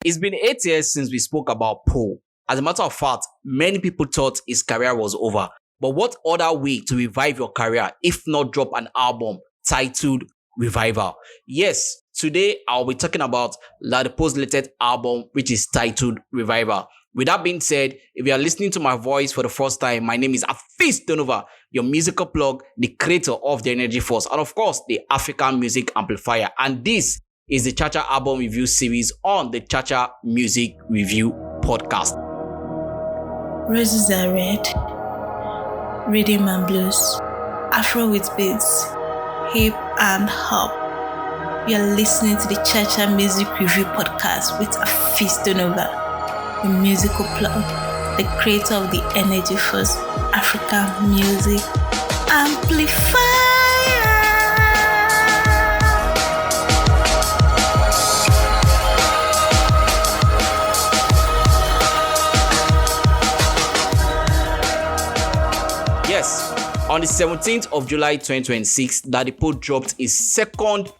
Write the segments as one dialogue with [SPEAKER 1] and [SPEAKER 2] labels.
[SPEAKER 1] It's been 8 years since we spoke about Poe. As a matter of fact, many people thought his career was over. But what other way to revive your career if not drop an album titled Revival? Yes, today I'll be talking about Ladipoe's latest album, which is titled Revival. With that being said, if you are listening to my voice for the first time, my name is Afis Donova, your musical plug, the creator of the Energy Force, and of course, the African Music Amplifier. And this is the Chacha Album Review series on the Chacha Music Review podcast.
[SPEAKER 2] Roses are red, rhythm and blues, Afro with beats, hip and hop. You're listening to the Chacha Music Review podcast with Afis Donova, the musical plug, the creator of the Energy Force, African Music Amplifier.
[SPEAKER 1] Yes, on the 17th of July 2026, Ladipoe dropped his second,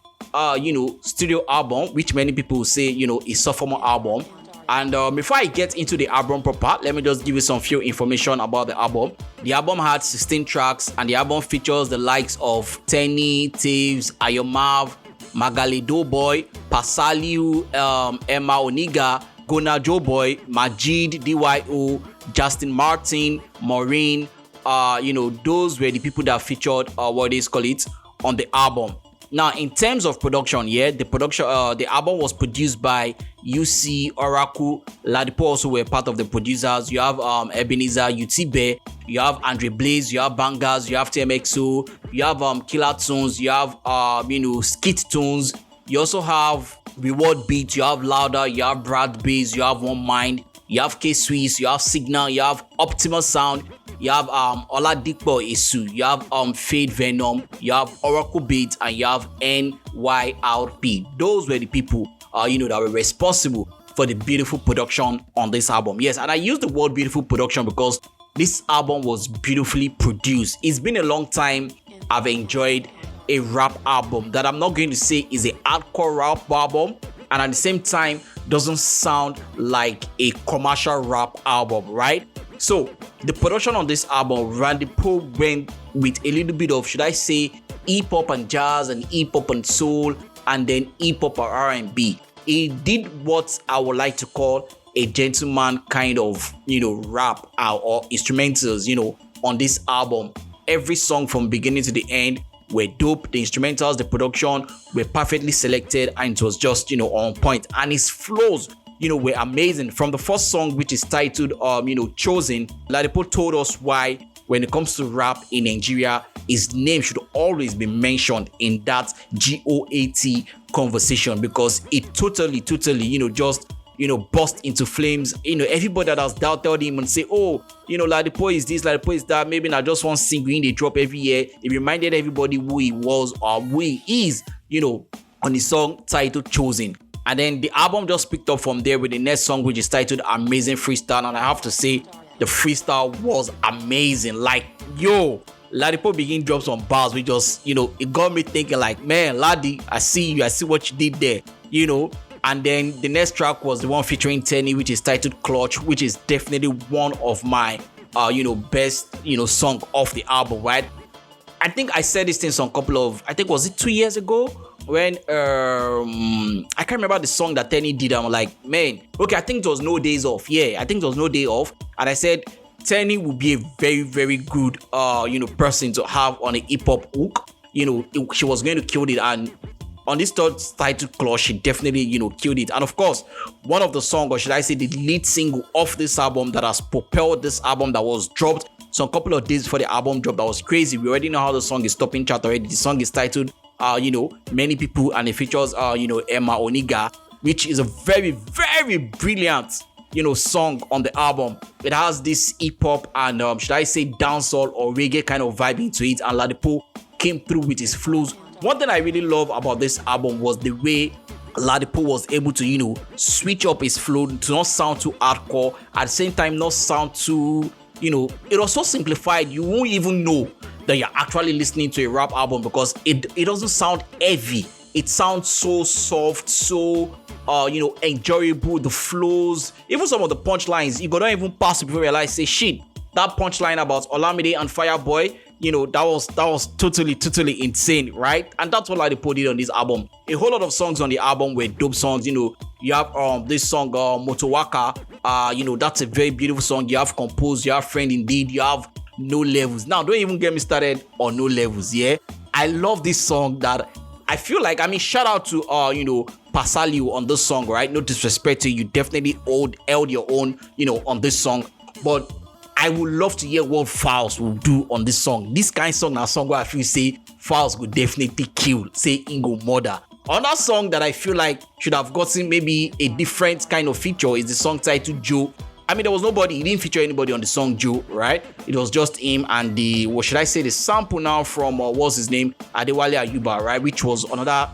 [SPEAKER 1] studio album, which many people say, is sophomore album. And before I get into the album proper, let me just give you some few information about the album. The album had 16 tracks, and the album features the likes of Tenny, Taves, Ayomav, Magali Doughboy, Pasaliu, Emma Oniga, Gona Joeboy, Majid, DYO, Justin Martin, Maureen. Those were the people that featured on the album. Now, in terms of production, the album was produced by UC, Oracle, Ladipoe also were part of the producers. You have Ebenezer, UTB, you have Andre Blaze, you have Bangers, you have TMXO, you have Killer Tunes, you have Skit Tunes, you also have Reward Beat, you have Louder, you have Brad Bass, you have One Mind, you have K-Swiss, you have Signal, you have Optimal Sound, you have Ladipoe Isu, you have Fade Venom, you have Oracle Beat, and you have NYRP. Those were the people that were responsible for the beautiful production on this album. Yes, and I use the word beautiful production because this album was beautifully produced. It's been a long time I've enjoyed a rap album that I'm not going to say is a hardcore rap album, and at the same time doesn't sound like a commercial rap album, right? So the production on this album, Ladipoe went with a little bit of, should I say, hip-hop and jazz and hip-hop and soul, and then hip-hop and R&B. He did what I would like to call a gentleman kind of, rap or instrumentals, on this album. Every song from beginning to the end were dope. The instrumentals, the production were perfectly selected, and it was just, on point. And his flows, were amazing. From the first song, which is titled, Chosen, Ladipoe told us why, when it comes to rap in Nigeria, his name should always be mentioned in that GOAT conversation, because it totally, just, burst into flames. Everybody that has doubted him and say, oh, Ladipoe is this, Ladipoe is that, maybe not just one single in they drop every year. It reminded everybody who he was or who he is, on the song titled Chosen. And then the album just picked up from there with the next song, which is titled Amazing Freestyle. And I have to say, the freestyle was amazing. Like, Ladipoe begin drop some bars, which just, it got me thinking like, man, Ladi, I see you, I see what you did there, And then the next track was the one featuring Tenny, which is titled Clutch, which is definitely one of my, best, song off the album, right? I think I said this thing some couple of, was it 2 years ago? When I can't remember the song that Tenny did. I'm like, man, okay, I think it was No Days Off. Yeah, I think it was No Day Off. And I said Tenny would be a very, very good person to have on a hip-hop hook. She was going to kill it, and on this third title Clutch, she definitely, killed it. And of course, one of the songs, or should I say the lead single of this album that has propelled this album, that was dropped some couple of days before the album dropped, that was crazy. We already know how the song is topping chart already. The song is titled Many People, and it features Emma Oniga, which is a very, very brilliant song on the album. It has this hip-hop and should I say dancehall or reggae kind of vibe into it, and Ladipoe came through with his flows. One thing I really love about this album was the way Ladipoe was able to switch up his flow to not sound too hardcore, at the same time not sound too it was so simplified you won't even know that you're actually listening to a rap album, because it doesn't sound heavy. It sounds so soft, so enjoyable. The flows, even some of the punchlines, you go don't even pass before you realize, say shit, that punchline about Olamide and Fireboy, that was totally insane, right? And that's what Ladipoe did on this album. A whole lot of songs on the album were dope songs. You have this song Motowaka, that's a very beautiful song. You have Compose, you have Friend Indeed, you have No Levels. Now don't even get me started on No Levels. Yeah, I love this song. That I feel like, shout out to Pasaliu on this song, right? No disrespect to you, definitely held your own, on this song, but I would love to hear what Files will do on this song. This kind of song, a song where I feel say Files would definitely kill, say Ingo Murder. Another song that I feel like should have gotten maybe a different kind of feature is the song titled Joe. There was nobody, he didn't feature anybody on the song Joe, right? It was just him and the sample now from, what's his name? Adewale Ayuba, right? Which was another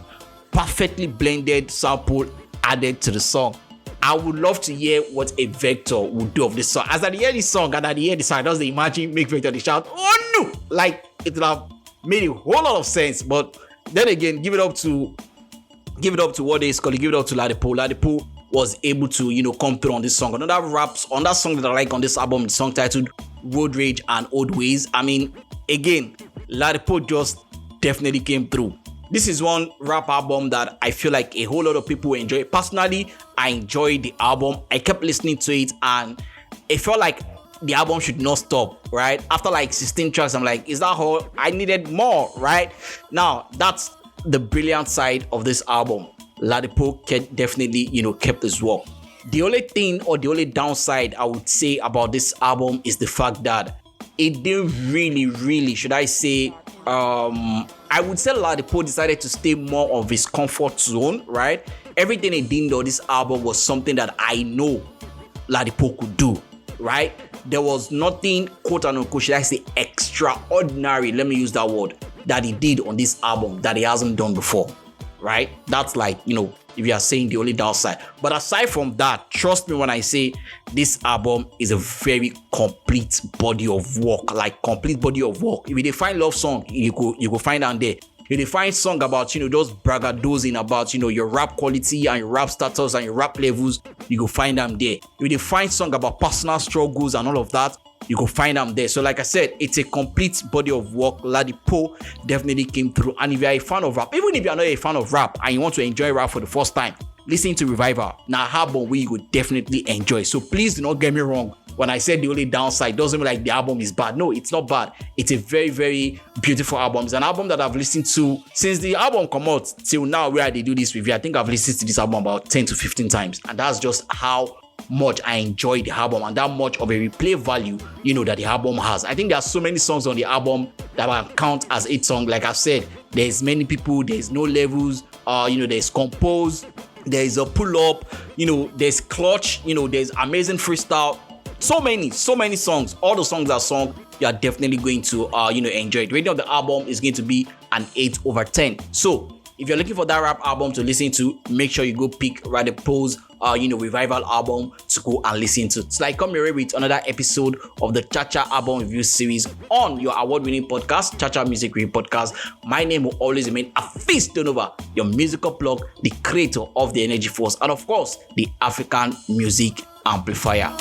[SPEAKER 1] perfectly blended sample added to the song. I would love to hear what a Vector would do of this song. As I hear this song and I hear the song, does the imagine make Vector the shout, oh no! Like, it would have made a whole lot of sense. But then again, give it up to what they call it, give it up to Ladipoe. Ladipoe was able to, come through on this song. Another raps on that song that I like on this album, the song titled Road Rage and Old Ways. Again, Ladipoe just definitely came through. This is one rap album that I feel like a whole lot of people enjoy. Personally, I enjoyed the album. I kept listening to it and it felt like the album should not stop, right? After like 16 tracks, I'm like, is that all? I needed more, right? Now, that's the brilliant side of this album. Ladipoe definitely, kept his work. The only thing or the only downside I would say about this album is the fact that it didn't really, should I say, I would say Ladipoe decided to stay more of his comfort zone, right? Everything he did on this album was something that I know Ladipoe could do, right? There was nothing, quote unquote, should I say, extraordinary, let me use that word, that he did on this album that he hasn't done before, right? That's like, if you are saying the only downside. But aside from that, trust me when I say this album is a very complete body of work, like complete body of work. If you define love song, you go find down there. You define song about, those braggadozing about, your rap quality and your rap status and your rap levels, you go find them there. If you define song about personal struggles and all of that, you go find them there. So like I said, it's a complete body of work. Ladipoe definitely came through. And if you're a fan of rap, even if you're not a fan of rap and you want to enjoy rap for the first time, listen to Revival. Now, album we would definitely enjoy. So please do not get me wrong. When I said the only downside, doesn't mean like the album is bad. No, it's not bad. It's a very, very beautiful album. It's an album that I've listened to since the album come out till now where they do this review. I think I've listened to this album about 10 to 15 times. And that's just how much I enjoy the album and that much of a replay value, that the album has. I think there are so many songs on the album that I count as 8 songs. Like I've said, there's many people, there's No Levels, there's Compose, there's a Pull Up, there's Clutch, there's Amazing Freestyle. So many songs. All the songs are sung, you are definitely going to enjoy it. Rating of the album is going to be an 8/10. So if you're looking for that rap album to listen to, make sure you go pick Ladipoe's Revival album to go and listen to. So like come your way with another episode of the Cha-Cha album review series on your award-winning podcast, Cha-Cha Music Review Podcast. My name will always remain Afis Tonova, your musical plug, the creator of the Energy Force, and of course, the African Music Amplifier.